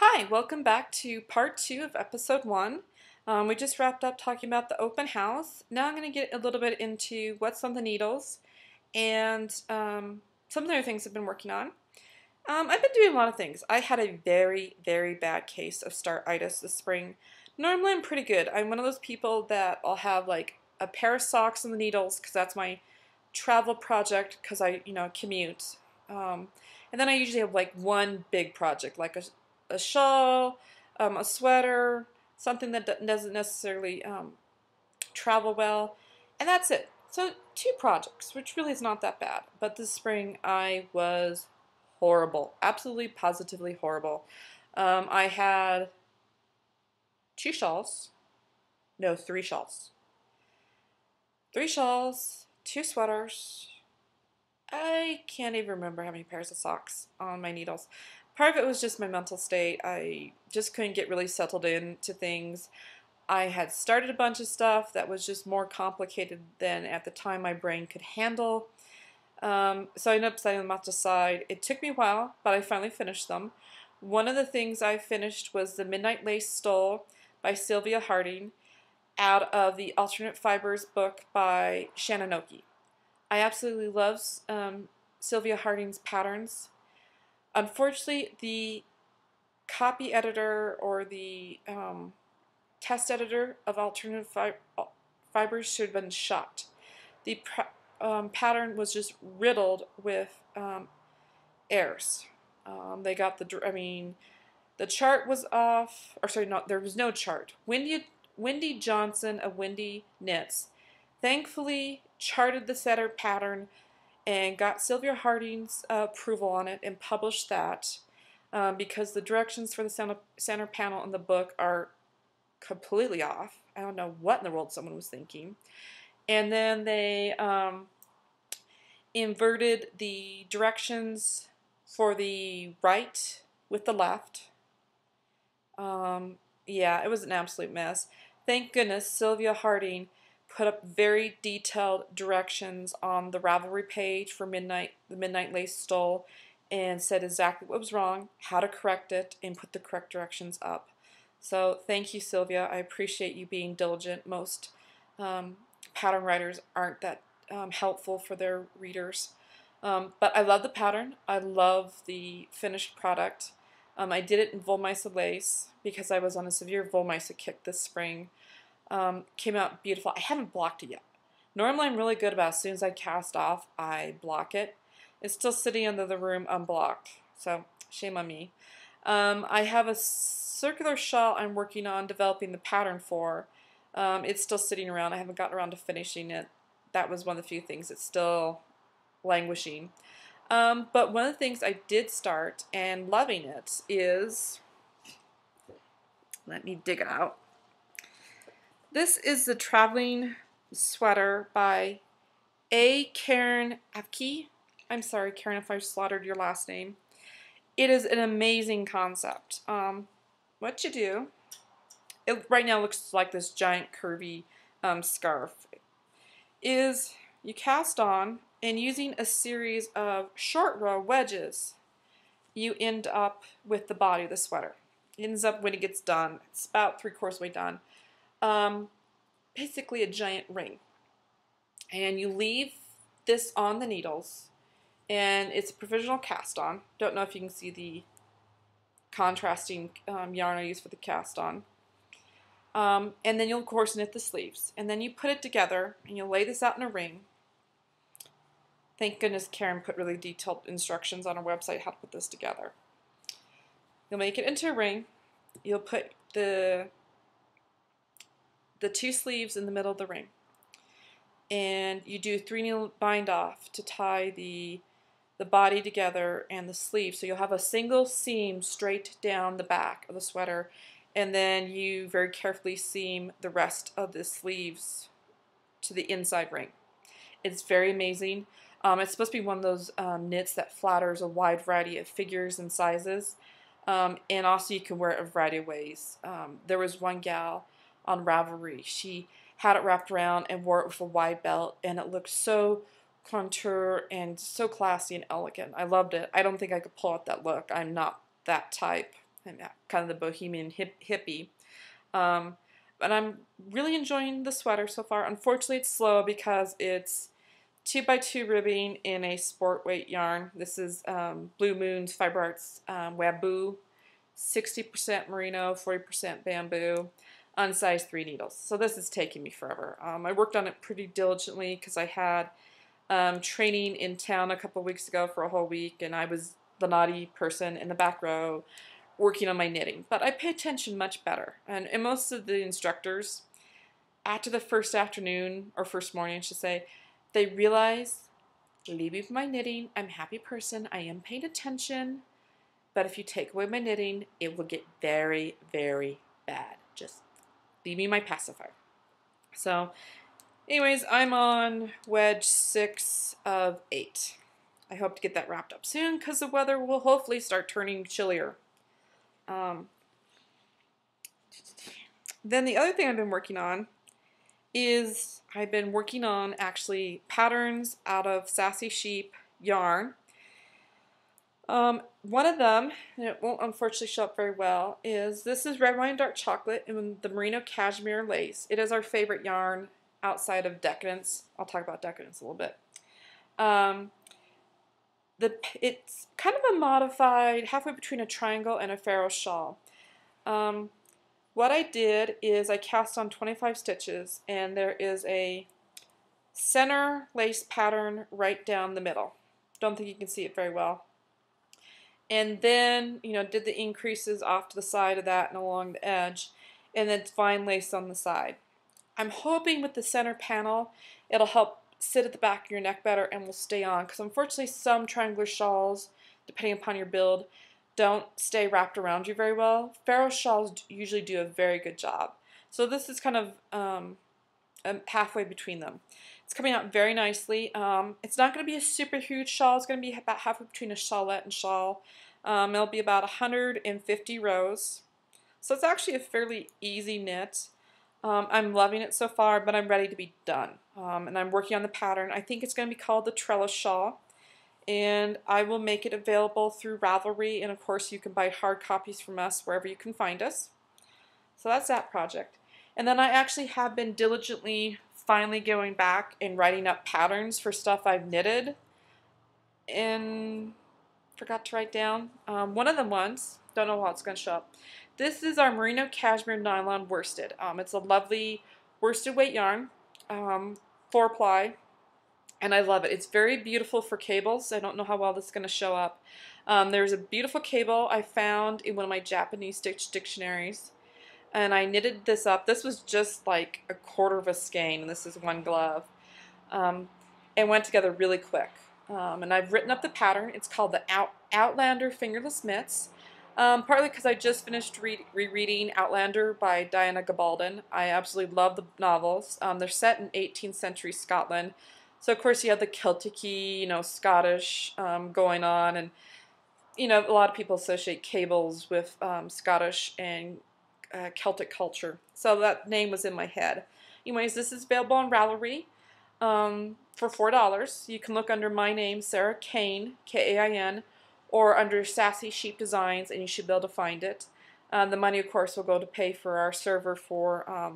Hi, welcome back to part 2 of episode 1. We just wrapped up talking about the open house. Now I'm going to get a little bit into what's on the needles and some of the other things I've been working on. I've been doing a lot of things. I had a very, very bad case of startitis this spring. Normally I'm pretty good. I'm one of those people that I'll have like a pair of socks on the needles because that's my travel project because I, commute. And then I usually have like one big project, like a shawl, a sweater, something that doesn't necessarily travel well, and that's it. So 2 projects, which really is not that bad. But this spring I was horrible, absolutely positively horrible. I had 2 shawls, no, 3 shawls. 3 shawls, 2 sweaters. I can't even remember how many pairs of socks on my needles. Part of it was just my mental state. I just couldn't get really settled into things. I had started a bunch of stuff that was just more complicated than at the time my brain could handle. So I ended up setting them off to the side. It took me a while, but I finally finished them. One of the things I finished was the Midnight Lace Stole by Sylvia Harding out of the Alternate Fibers book by Shannon Oki. I absolutely love Sylvia Harding's patterns. Unfortunately, the copy editor or the test editor of Alternate Fibers should have been shot. The pattern was just riddled with errors. They got the chart was off, or sorry, there was no chart. Wendy Johnson of Wendy Knits thankfully charted the setter pattern and got Sylvia Harding's approval on it and published that because the directions for the center panel in the book are completely off. I don't know what in the world someone was thinking. And then they inverted the directions for the right with the left. Yeah, it was an absolute mess. Thank goodness Sylvia Harding put up very detailed directions on the Ravelry page for the Midnight Lace Stole and said exactly what was wrong, how to correct it, and put the correct directions up. So thank you, Sylvia. I appreciate you being diligent. Most pattern writers aren't that helpful for their readers. But I love the pattern. I love the finished product. I did it in Wollmeise lace because I was on a severe Wollmeise kick this spring. Came out beautiful. I haven't blocked it yet. Normally I'm really good about as soon as I cast off, I block it. It's still sitting in the room unblocked, so shame on me. I have a circular shawl I'm working on developing the pattern for. It's still sitting around. I haven't gotten around to finishing it. That was one of the few things that's still languishing. But one of the things I did start and loving it is, let me dig it out. This is the Traveling Sweater by Karen Apke. I'm sorry, Karen, if I slaughtered your last name. It is an amazing concept. What you do, it right now looks like this giant curvy scarf, is you cast on, and using a series of short row wedges, you end up with the body of the sweater. It ends up, when it gets done, it's about 3/4 way done, basically a giant ring. And you leave this on the needles, and it's a provisional cast on. Don't know if you can see the contrasting yarn I use for the cast on. And then you'll of course knit the sleeves, and then you put it together and you'll lay this out in a ring. Thank goodness Karen put really detailed instructions on her website how to put this together. You'll make it into a ring. You'll put the 2 sleeves in the middle of the ring, and you do 3-needle bind off to tie the body together and the sleeve, so you'll have a single seam straight down the back of the sweater, and then you very carefully seam the rest of the sleeves to the inside ring. It's very amazing. It's supposed to be one of those knits that flatters a wide variety of figures and sizes, and also you can wear it a variety of ways. There was one gal on Ravelry. She had it wrapped around and wore it with a wide belt, and it looked so contour and so classy and elegant. I loved it. I don't think I could pull out that look. I'm not that type. I'm kind of the bohemian hippie. But I'm really enjoying the sweater so far. Unfortunately, it's slow because it's 2x2 ribbing in a sport weight yarn. This is Blue Moon's Fiber Arts Waboo, 60% merino, 40% bamboo, on size 3 needles. So this is taking me forever. I worked on it pretty diligently because I had training in town a couple weeks ago for a whole week, and I was the naughty person in the back row working on my knitting. But I pay attention much better. And most of the instructors, after the first afternoon, or first morning I should say, they realize, leave me with my knitting, I'm a happy person, I am paying attention, but if you take away my knitting, it will get very, very bad. Just leave me my pacifier. So anyways, I'm on wedge 6 of 8. I hope to get that wrapped up soon because the weather will hopefully start turning chillier. Then the other thing I've been working on is I've been working on actually patterns out of Sassy Sheep yarn. One of them, and it won't unfortunately show up very well, is this is Red Wine Dark Chocolate in the Merino Cashmere Lace. It is our favorite yarn outside of Decadence. I'll talk about Decadence a little bit. It's kind of a modified, halfway between a triangle and a Pharaoh shawl. What I did is I cast on 25 stitches, and there is a center lace pattern right down the middle. Don't think you can see it very well. And then, did the increases off to the side of that and along the edge, and then fine lace on the side. I'm hoping with the center panel, it'll help sit at the back of your neck better and will stay on, because unfortunately some triangular shawls, depending upon your build, don't stay wrapped around you very well. Pharaoh shawls usually do a very good job. So this is kind of halfway between them. It's coming out very nicely. It's not going to be a super huge shawl. It's going to be about halfway between a shawlette and shawl. It'll be about 150 rows. So it's actually a fairly easy knit. I'm loving it so far, but I'm ready to be done. And I'm working on the pattern. I think it's going to be called the Trellis Shawl. And I will make it available through Ravelry. And of course, you can buy hard copies from us wherever you can find us. So that's that project. And then I actually have been diligently finally going back and writing up patterns for stuff I've knitted and forgot to write down. One of them ones, don't know how it's going to show up. This is our Merino Cashmere Nylon Worsted. It's a lovely worsted weight yarn, 4-ply, and I love it. It's very beautiful for cables. I don't know how well this is going to show up. There's a beautiful cable I found in one of my Japanese stitch dictionaries, and I knitted this up. This was just like a quarter of a skein, and this is one glove. It went together really quick. And I've written up the pattern. It's called the Outlander Fingerless Mitts. Partly because I just finished rereading Outlander by Diana Gabaldon. I absolutely love the novels. They're set in 18th century Scotland. So of course you have the Celtic-y, Scottish going on, and a lot of people associate cables with Scottish and Celtic culture. So that name was in my head. Anyways, this is available on Ravelry for $4. You can look under my name, Sarah Kain, K-A-I-N, or under Sassy Sheep Designs, and you should be able to find it. The money, of course, will go to pay for our server for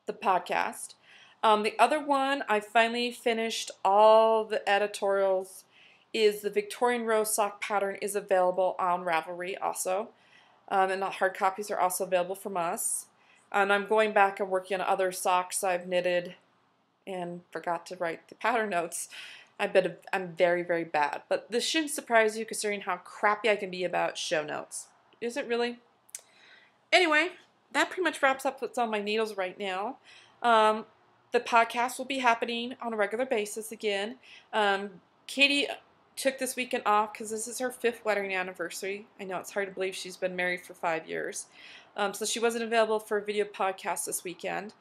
the podcast. The other one, I finally finished all the editorials, is the Victorian Rose sock pattern is available on Ravelry also. And the hard copies are also available from us. And I'm going back and working on other socks I've knitted and forgot to write the pattern notes. I'm very, very bad. But this shouldn't surprise you considering how crappy I can be about show notes. Is it really? Anyway, that pretty much wraps up what's on my needles right now. The podcast will be happening on a regular basis again. Katie took this weekend off because this is her 5th wedding anniversary. I know it's hard to believe she's been married for 5 years. So she wasn't available for a video podcast this weekend.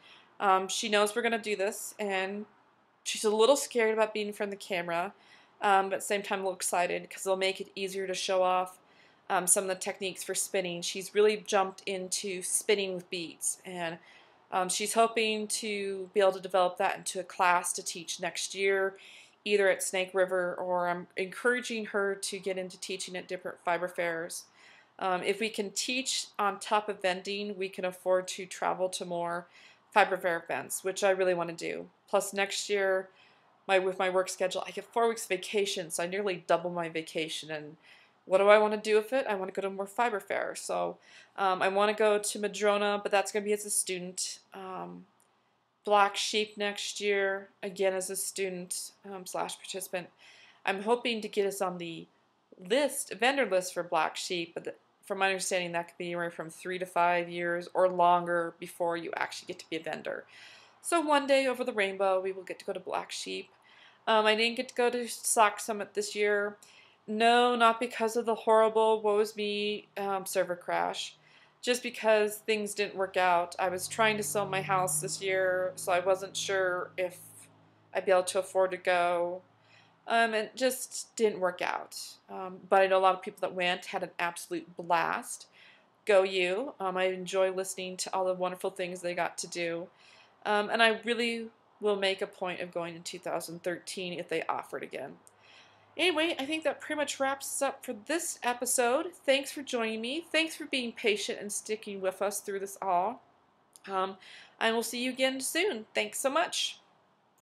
She knows we're going to do this, and she's a little scared about being in front of the camera, but at the same time a little excited because it'll make it easier to show off some of the techniques for spinning. She's really jumped into spinning with beads, and she's hoping to be able to develop that into a class to teach next year, either at Snake River, or I'm encouraging her to get into teaching at different fiber fairs. If we can teach on top of vending, we can afford to travel to more fiber fair events, which I really want to do. Plus, next year, with my work schedule, I get 4 weeks vacation, so I nearly double my vacation. And what do I want to do with it? I want to go to more fiber fairs. So I want to go to Madrona, but that's going to be as a student. Black Sheep next year, again as a student slash participant. I'm hoping to get us on the vendor list for Black Sheep, but from my understanding, that could be anywhere from 3 to 5 years or longer before you actually get to be a vendor. So one day over the rainbow, we will get to go to Black Sheep. I didn't get to go to Sock Summit this year. No, not because of the horrible woe is me server crash. Just because things didn't work out. I was trying to sell my house this year, so I wasn't sure if I'd be able to afford to go. It just didn't work out. But I know a lot of people that went had an absolute blast. Go you. I enjoy listening to all the wonderful things they got to do. And I really will make a point of going in 2013 if they offer it again. Anyway, I think that pretty much wraps us up for this episode. Thanks for joining me. Thanks for being patient and sticking with us through this all. And we'll see you again soon. Thanks so much.